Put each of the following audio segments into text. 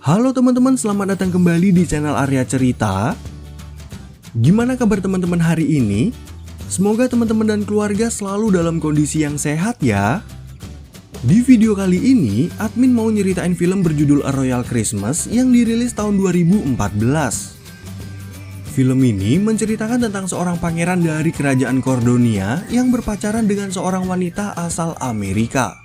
Halo teman-teman, selamat datang kembali di channel Arya Cerita. Gimana kabar teman-teman hari ini? Semoga teman-teman dan keluarga selalu dalam kondisi yang sehat ya. Di video kali ini, admin mau nyeritain film berjudul A Royal Christmas yang dirilis tahun 2014. Film ini menceritakan tentang seorang pangeran dari kerajaan Cordonia yang berpacaran dengan seorang wanita asal Amerika.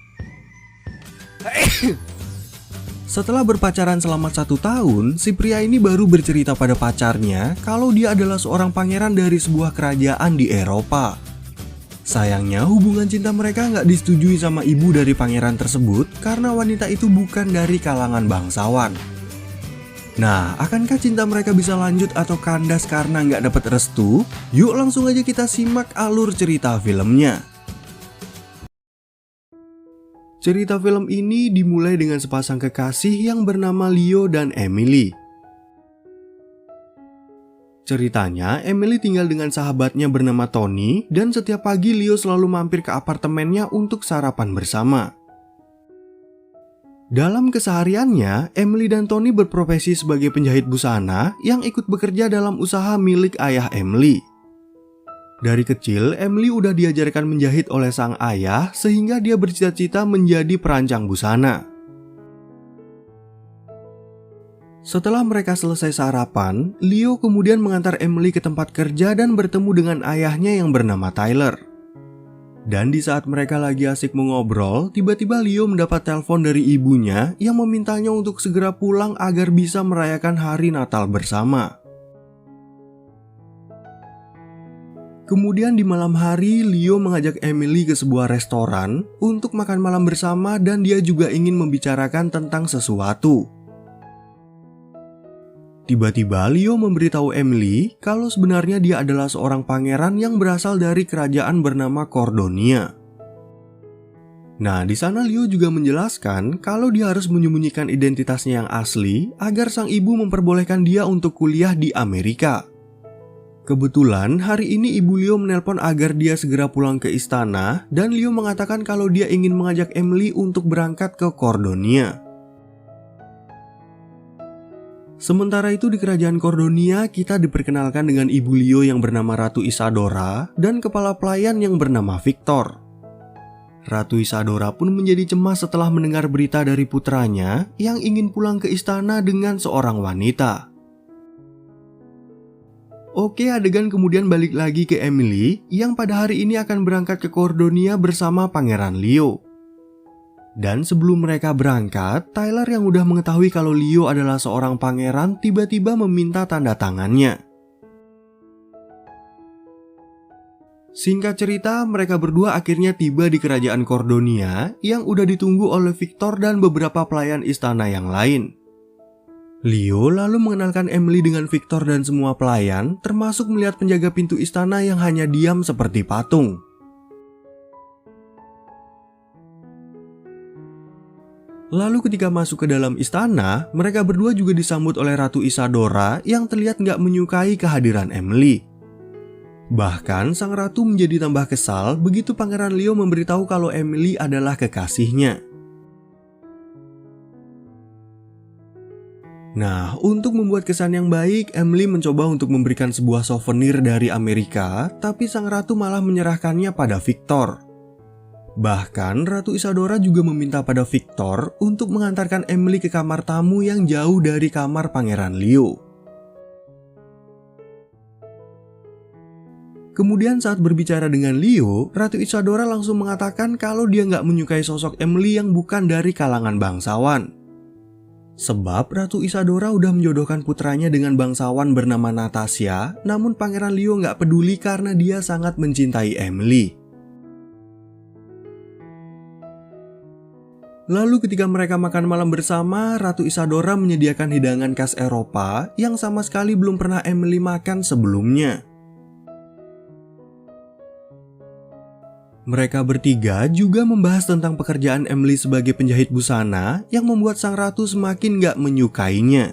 Setelah berpacaran selama 1 tahun, si pria ini baru bercerita pada pacarnya kalau dia adalah seorang pangeran dari sebuah kerajaan di Eropa. Sayangnya hubungan cinta mereka nggak disetujui sama ibu dari pangeran tersebut karena wanita itu bukan dari kalangan bangsawan. Nah, akankah cinta mereka bisa lanjut atau kandas karena nggak dapat restu? Yuk langsung aja kita simak alur cerita filmnya. Cerita film ini dimulai dengan sepasang kekasih yang bernama Leo dan Emily. Ceritanya, Emily tinggal dengan sahabatnya bernama Tony dan setiap pagi Leo selalu mampir ke apartemennya untuk sarapan bersama. Dalam kesehariannya, Emily dan Tony berprofesi sebagai penjahit busana yang ikut bekerja dalam usaha milik ayah Emily. Dari kecil, Emily udah diajarkan menjahit oleh sang ayah sehingga dia bercita-cita menjadi perancang busana. Setelah mereka selesai sarapan, Leo kemudian mengantar Emily ke tempat kerja dan bertemu dengan ayahnya yang bernama Tyler. Dan di saat mereka lagi asik mengobrol, tiba-tiba Leo mendapat telepon dari ibunya yang memintanya untuk segera pulang agar bisa merayakan hari Natal bersama. Kemudian di malam hari, Leo mengajak Emily ke sebuah restoran untuk makan malam bersama dan dia juga ingin membicarakan tentang sesuatu. Tiba-tiba Leo memberitahu Emily kalau sebenarnya dia adalah seorang pangeran yang berasal dari kerajaan bernama Cordonia. Nah, di sana Leo juga menjelaskan kalau dia harus menyembunyikan identitasnya yang asli agar sang ibu memperbolehkan dia untuk kuliah di Amerika. Kebetulan hari ini ibu Leo menelpon agar dia segera pulang ke istana dan Leo mengatakan kalau dia ingin mengajak Emily untuk berangkat ke Cordonia. Sementara itu di kerajaan Cordonia kita diperkenalkan dengan ibu Leo yang bernama Ratu Isadora dan kepala pelayan yang bernama Victor. Ratu Isadora pun menjadi cemas setelah mendengar berita dari putranya yang ingin pulang ke istana dengan seorang wanita. Oke, adegan kemudian balik lagi ke Emily yang pada hari ini akan berangkat ke Cordonia bersama Pangeran Leo. Dan sebelum mereka berangkat, Tyler yang udah mengetahui kalau Leo adalah seorang pangeran tiba-tiba meminta tanda tangannya. Singkat cerita, mereka berdua akhirnya tiba di kerajaan Cordonia yang udah ditunggu oleh Victor dan beberapa pelayan istana yang lain. Leo lalu mengenalkan Emily dengan Victor dan semua pelayan, termasuk melihat penjaga pintu istana yang hanya diam seperti patung. Lalu ketika masuk ke dalam istana, mereka berdua juga disambut oleh Ratu Isadora yang terlihat nggak menyukai kehadiran Emily. Bahkan sang ratu menjadi tambah kesal begitu Pangeran Leo memberitahu kalau Emily adalah kekasihnya. Nah, untuk membuat kesan yang baik, Emily mencoba untuk memberikan sebuah souvenir dari Amerika, tapi sang ratu malah menyerahkannya pada Victor. Bahkan, Ratu Isadora juga meminta pada Victor untuk mengantarkan Emily ke kamar tamu yang jauh dari kamar Pangeran Leo. Kemudian saat berbicara dengan Leo, Ratu Isadora langsung mengatakan kalau dia nggak menyukai sosok Emily yang bukan dari kalangan bangsawan. Sebab Ratu Isadora udah menjodohkan putranya dengan bangsawan bernama Natasha, namun Pangeran Leo nggak peduli karena dia sangat mencintai Emily. Lalu ketika mereka makan malam bersama, Ratu Isadora menyediakan hidangan khas Eropa yang sama sekali belum pernah Emily makan sebelumnya. Mereka bertiga juga membahas tentang pekerjaan Emily sebagai penjahit busana yang membuat sang ratu semakin gak menyukainya.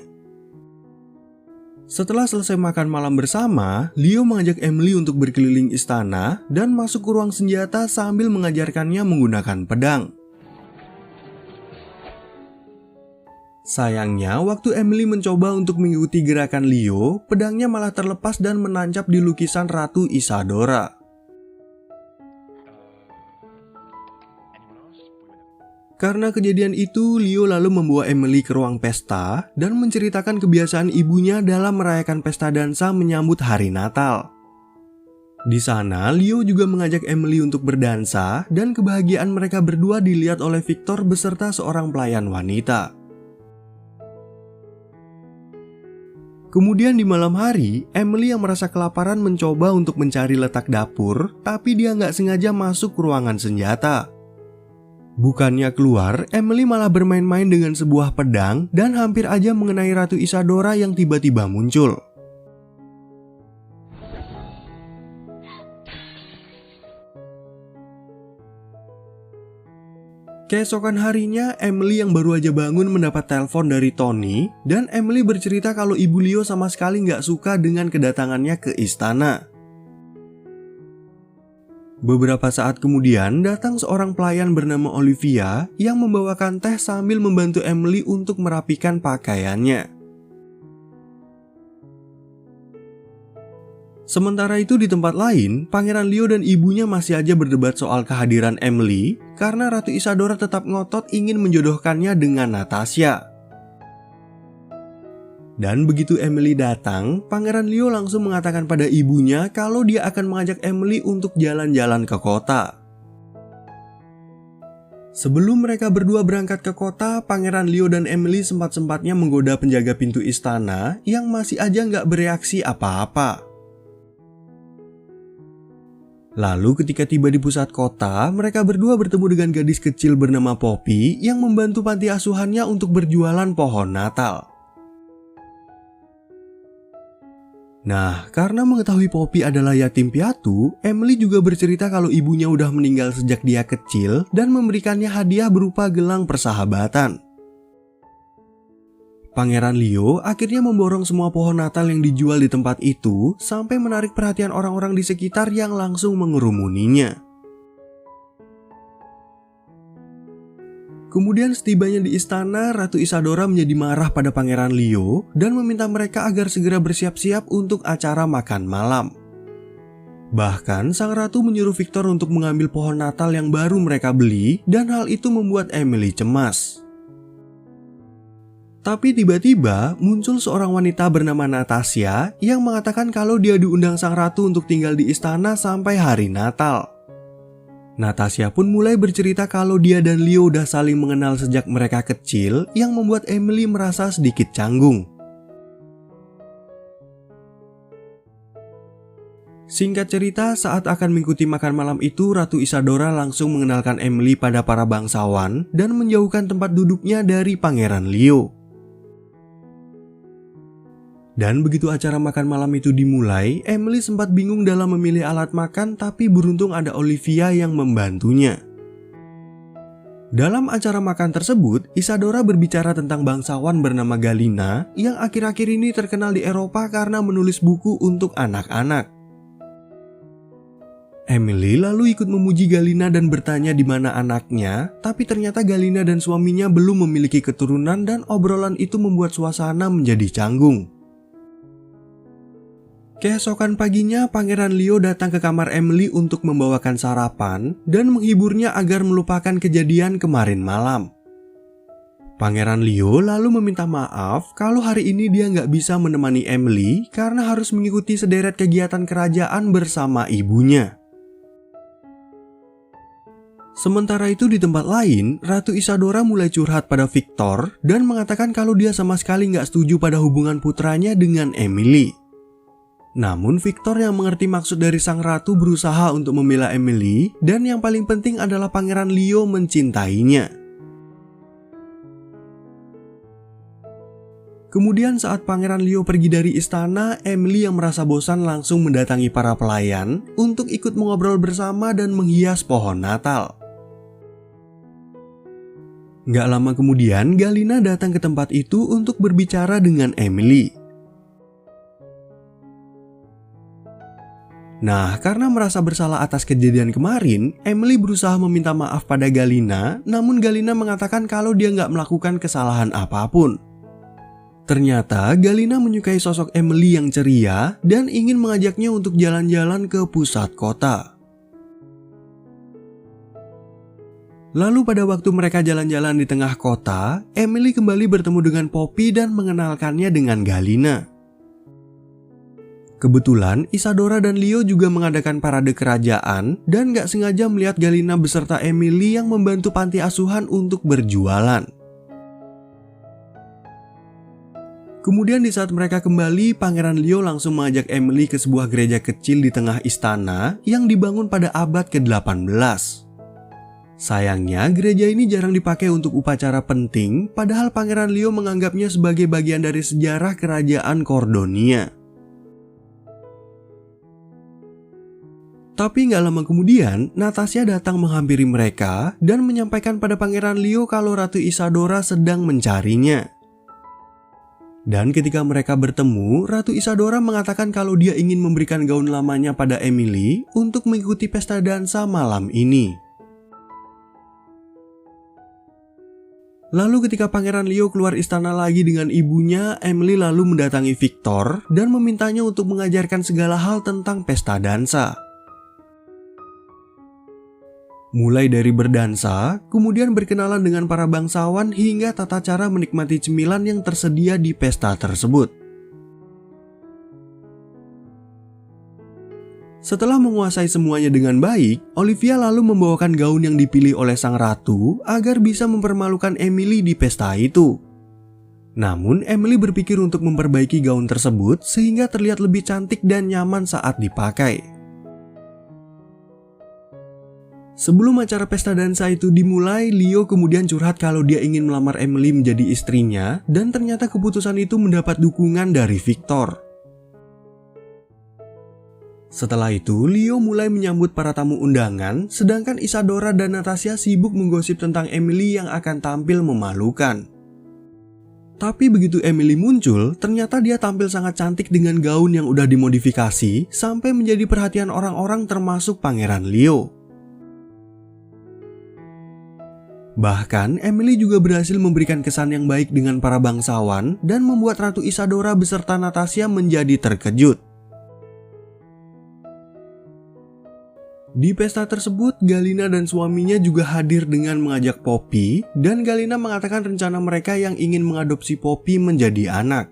Setelah selesai makan malam bersama, Leo mengajak Emily untuk berkeliling istana dan masuk ke ruang senjata sambil mengajarkannya menggunakan pedang. Sayangnya, waktu Emily mencoba untuk mengikuti gerakan Leo, pedangnya malah terlepas dan menancap di lukisan Ratu Isadora. Karena kejadian itu, Leo lalu membawa Emily ke ruang pesta dan menceritakan kebiasaan ibunya dalam merayakan pesta dansa menyambut hari Natal. Di sana, Leo juga mengajak Emily untuk berdansa dan kebahagiaan mereka berdua dilihat oleh Victor beserta seorang pelayan wanita. Kemudian di malam hari, Emily yang merasa kelaparan mencoba untuk mencari letak dapur, tapi dia nggak sengaja masuk ke ruangan senjata. Bukannya keluar, Emily malah bermain-main dengan sebuah pedang dan hampir aja mengenai Ratu Isadora yang tiba-tiba muncul. Keesokan harinya, Emily yang baru aja bangun mendapat telepon dari Tony, dan Emily bercerita kalau ibu Leo sama sekali nggak suka dengan kedatangannya ke istana. Beberapa saat kemudian, datang seorang pelayan bernama Olivia yang membawakan teh sambil membantu Emily untuk merapikan pakaiannya. Sementara itu di tempat lain, Pangeran Leo dan ibunya masih aja berdebat soal kehadiran Emily karena Ratu Isadora tetap ngotot ingin menjodohkannya dengan Natasha. Dan begitu Emily datang, Pangeran Leo langsung mengatakan pada ibunya kalau dia akan mengajak Emily untuk jalan-jalan ke kota. Sebelum mereka berdua berangkat ke kota, Pangeran Leo dan Emily sempat-sempatnya menggoda penjaga pintu istana yang masih aja nggak bereaksi apa-apa. Lalu ketika tiba di pusat kota, mereka berdua bertemu dengan gadis kecil bernama Poppy yang membantu panti asuhannya untuk berjualan pohon Natal. Nah, karena mengetahui Poppy adalah yatim piatu, Emily juga bercerita kalau ibunya udah meninggal sejak dia kecil dan memberikannya hadiah berupa gelang persahabatan. Pangeran Leo akhirnya memborong semua pohon Natal yang dijual di tempat itu sampai menarik perhatian orang-orang di sekitar yang langsung mengerumuninya. Kemudian setibanya di istana, Ratu Isadora menjadi marah pada Pangeran Leo dan meminta mereka agar segera bersiap-siap untuk acara makan malam. Bahkan sang ratu menyuruh Victor untuk mengambil pohon Natal yang baru mereka beli dan hal itu membuat Emily cemas. Tapi tiba-tiba muncul seorang wanita bernama Natasha yang mengatakan kalau dia diundang sang ratu untuk tinggal di istana sampai hari Natal. Natasha pun mulai bercerita kalau dia dan Leo udah saling mengenal sejak mereka kecil yang membuat Emily merasa sedikit canggung. Singkat cerita, saat akan mengikuti makan malam itu, Ratu Isadora langsung mengenalkan Emily pada para bangsawan dan menjauhkan tempat duduknya dari Pangeran Leo. Dan begitu acara makan malam itu dimulai, Emily sempat bingung dalam memilih alat makan, tapi beruntung ada Olivia yang membantunya. Dalam acara makan tersebut, Isadora berbicara tentang bangsawan bernama Galina yang akhir-akhir ini terkenal di Eropa karena menulis buku untuk anak-anak. Emily lalu ikut memuji Galina dan bertanya di mana anaknya, tapi ternyata Galina dan suaminya belum memiliki keturunan dan obrolan itu membuat suasana menjadi canggung. Keesokan paginya, Pangeran Leo datang ke kamar Emily untuk membawakan sarapan dan menghiburnya agar melupakan kejadian kemarin malam. Pangeran Leo lalu meminta maaf kalau hari ini dia nggak bisa menemani Emily karena harus mengikuti sederet kegiatan kerajaan bersama ibunya. Sementara itu di tempat lain, Ratu Isadora mulai curhat pada Victor dan mengatakan kalau dia sama sekali nggak setuju pada hubungan putranya dengan Emily. Namun Victor yang mengerti maksud dari sang ratu berusaha untuk membela Emily dan yang paling penting adalah Pangeran Leo mencintainya. Kemudian saat Pangeran Leo pergi dari istana, Emily yang merasa bosan langsung mendatangi para pelayan untuk ikut mengobrol bersama dan menghias pohon Natal. Gak lama kemudian, Galina datang ke tempat itu untuk berbicara dengan Emily. Nah, karena merasa bersalah atas kejadian kemarin, Emily berusaha meminta maaf pada Galina, namun Galina mengatakan kalau dia nggak melakukan kesalahan apapun. Ternyata Galina menyukai sosok Emily yang ceria dan ingin mengajaknya untuk jalan-jalan ke pusat kota. Lalu pada waktu mereka jalan-jalan di tengah kota, Emily kembali bertemu dengan Poppy dan mengenalkannya dengan Galina. Kebetulan Isadora dan Leo juga mengadakan parade kerajaan dan gak sengaja melihat Galina beserta Emily yang membantu panti asuhan untuk berjualan. Kemudian di saat mereka kembali, Pangeran Leo langsung mengajak Emily ke sebuah gereja kecil di tengah istana yang dibangun pada abad ke-18. Sayangnya, gereja ini jarang dipakai untuk upacara penting, padahal Pangeran Leo menganggapnya sebagai bagian dari sejarah kerajaan Cordonia. Tapi nggak lama kemudian, Natasha datang menghampiri mereka dan menyampaikan pada Pangeran Leo kalau Ratu Isadora sedang mencarinya. Dan ketika mereka bertemu, Ratu Isadora mengatakan kalau dia ingin memberikan gaun lamanya pada Emily untuk mengikuti pesta dansa malam ini. Lalu ketika Pangeran Leo keluar istana lagi dengan ibunya, Emily lalu mendatangi Victor dan memintanya untuk mengajarkan segala hal tentang pesta dansa. Mulai dari berdansa, kemudian berkenalan dengan para bangsawan hingga tata cara menikmati cemilan yang tersedia di pesta tersebut. Setelah menguasai semuanya dengan baik, Olivia lalu membawakan gaun yang dipilih oleh sang ratu agar bisa mempermalukan Emily di pesta itu. Namun, Emily berpikir untuk memperbaiki gaun tersebut sehingga terlihat lebih cantik dan nyaman saat dipakai. Sebelum acara pesta dansa itu dimulai, Leo kemudian curhat kalau dia ingin melamar Emily menjadi istrinya dan ternyata keputusan itu mendapat dukungan dari Victor. Setelah itu, Leo mulai menyambut para tamu undangan, sedangkan Isadora dan Natasha sibuk menggosip tentang Emily yang akan tampil memalukan. Tapi begitu Emily muncul, ternyata dia tampil sangat cantik dengan gaun yang udah dimodifikasi sampai menjadi perhatian orang-orang termasuk Pangeran Leo. Bahkan, Emily juga berhasil memberikan kesan yang baik dengan para bangsawan dan membuat Ratu Isadora beserta Natasha menjadi terkejut. Di pesta tersebut, Galina dan suaminya juga hadir dengan mengajak Poppy, dan Galina mengatakan rencana mereka yang ingin mengadopsi Poppy menjadi anak.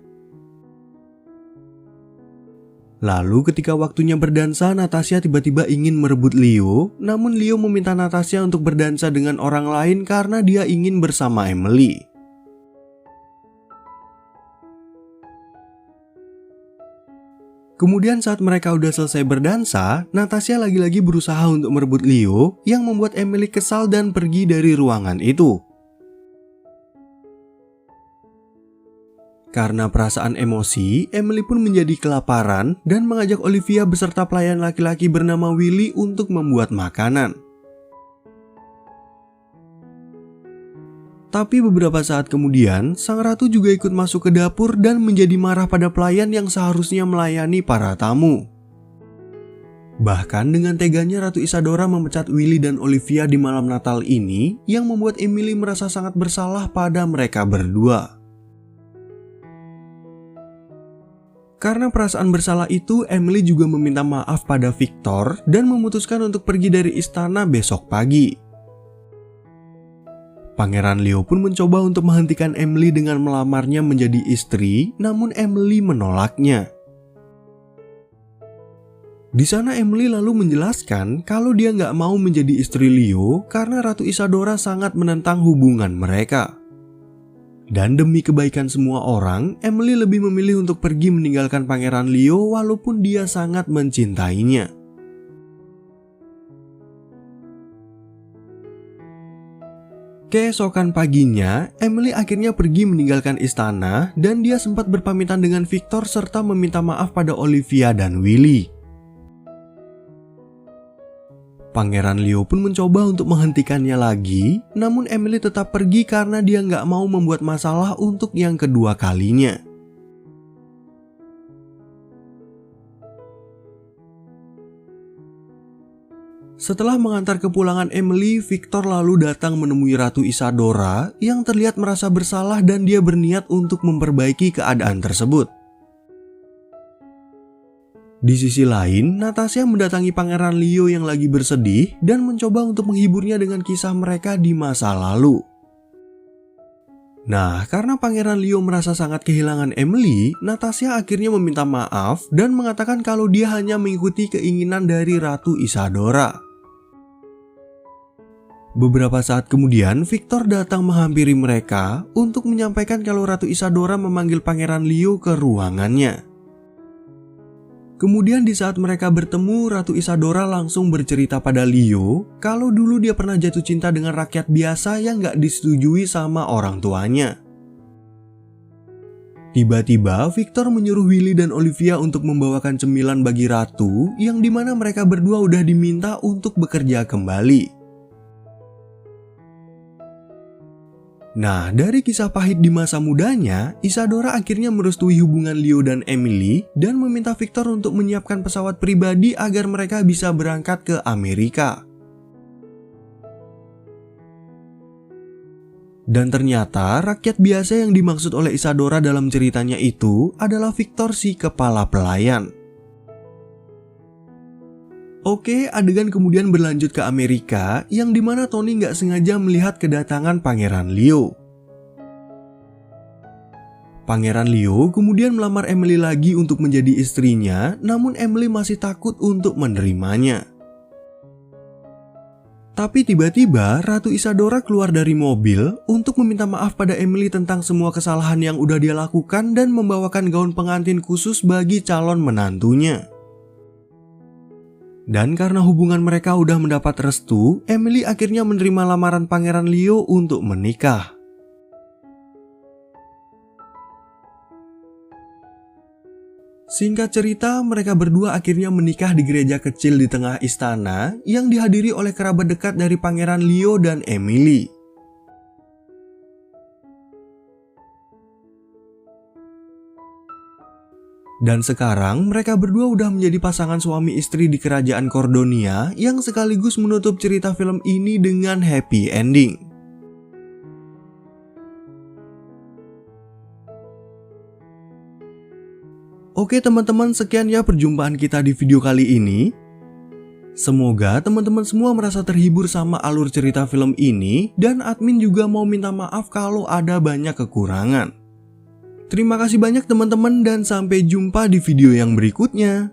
Lalu ketika waktunya berdansa, Natasha tiba-tiba ingin merebut Leo, namun Leo meminta Natasha untuk berdansa dengan orang lain karena dia ingin bersama Emily. Kemudian saat mereka udah selesai berdansa, Natasha lagi-lagi berusaha untuk merebut Leo yang membuat Emily kesal dan pergi dari ruangan itu. Karena perasaan emosi, Emily pun menjadi kelaparan dan mengajak Olivia beserta pelayan laki-laki bernama Willy untuk membuat makanan. Tapi beberapa saat kemudian, sang ratu juga ikut masuk ke dapur dan menjadi marah pada pelayan yang seharusnya melayani para tamu. Bahkan dengan teganya Ratu Isadora memecat Willy dan Olivia di malam Natal ini yang membuat Emily merasa sangat bersalah pada mereka berdua. Karena perasaan bersalah itu, Emily juga meminta maaf pada Victor dan memutuskan untuk pergi dari istana besok pagi. Pangeran Leo pun mencoba untuk menghentikan Emily dengan melamarnya menjadi istri, namun Emily menolaknya. Di sana Emily lalu menjelaskan kalau dia nggak mau menjadi istri Leo karena Ratu Isadora sangat menentang hubungan mereka. Dan demi kebaikan semua orang, Emily lebih memilih untuk pergi meninggalkan Pangeran Leo walaupun dia sangat mencintainya. Keesokan paginya, Emily akhirnya pergi meninggalkan istana dan dia sempat berpamitan dengan Victor serta meminta maaf pada Olivia dan Willy. Pangeran Leo pun mencoba untuk menghentikannya lagi, namun Emily tetap pergi karena dia nggak mau membuat masalah untuk yang kedua kalinya. Setelah mengantar kepulangan Emily, Victor lalu datang menemui Ratu Isadora yang terlihat merasa bersalah dan dia berniat untuk memperbaiki keadaan tersebut. Di sisi lain, Natasha mendatangi Pangeran Leo yang lagi bersedih dan mencoba untuk menghiburnya dengan kisah mereka di masa lalu. Nah, karena Pangeran Leo merasa sangat kehilangan Emily, Natasha akhirnya meminta maaf dan mengatakan kalau dia hanya mengikuti keinginan dari Ratu Isadora. Beberapa saat kemudian, Victor datang menghampiri mereka untuk menyampaikan kalau Ratu Isadora memanggil Pangeran Leo ke ruangannya. Kemudian di saat mereka bertemu, Ratu Isadora langsung bercerita pada Leo kalau dulu dia pernah jatuh cinta dengan rakyat biasa yang gak disetujui sama orang tuanya. Tiba-tiba Victor menyuruh Willy dan Olivia untuk membawakan cemilan bagi Ratu yang dimana mereka berdua udah diminta untuk bekerja kembali. Nah, dari kisah pahit di masa mudanya, Isadora akhirnya merestui hubungan Leo dan Emily dan meminta Victor untuk menyiapkan pesawat pribadi agar mereka bisa berangkat ke Amerika. Dan ternyata rakyat biasa yang dimaksud oleh Isadora dalam ceritanya itu adalah Victor si kepala pelayan. Oke, adegan kemudian berlanjut ke Amerika, yang dimana Tony nggak sengaja melihat kedatangan Pangeran Leo. Pangeran Leo kemudian melamar Emily lagi untuk menjadi istrinya, namun Emily masih takut untuk menerimanya. Tapi tiba-tiba Ratu Isadora keluar dari mobil untuk meminta maaf pada Emily tentang semua kesalahan yang udah dia lakukan dan membawakan gaun pengantin khusus bagi calon menantunya. Dan karena hubungan mereka udah mendapat restu, Emily akhirnya menerima lamaran Pangeran Leo untuk menikah. Singkat cerita, mereka berdua akhirnya menikah di gereja kecil di tengah istana yang dihadiri oleh kerabat dekat dari Pangeran Leo dan Emily. Dan sekarang mereka berdua udah menjadi pasangan suami istri di kerajaan Cordonia yang sekaligus menutup cerita film ini dengan happy ending. Oke teman-teman, sekian ya perjumpaan kita di video kali ini. Semoga teman-teman semua merasa terhibur sama alur cerita film ini dan admin juga mau minta maaf kalau ada banyak kekurangan. Terima kasih banyak teman-teman dan sampai jumpa di video yang berikutnya.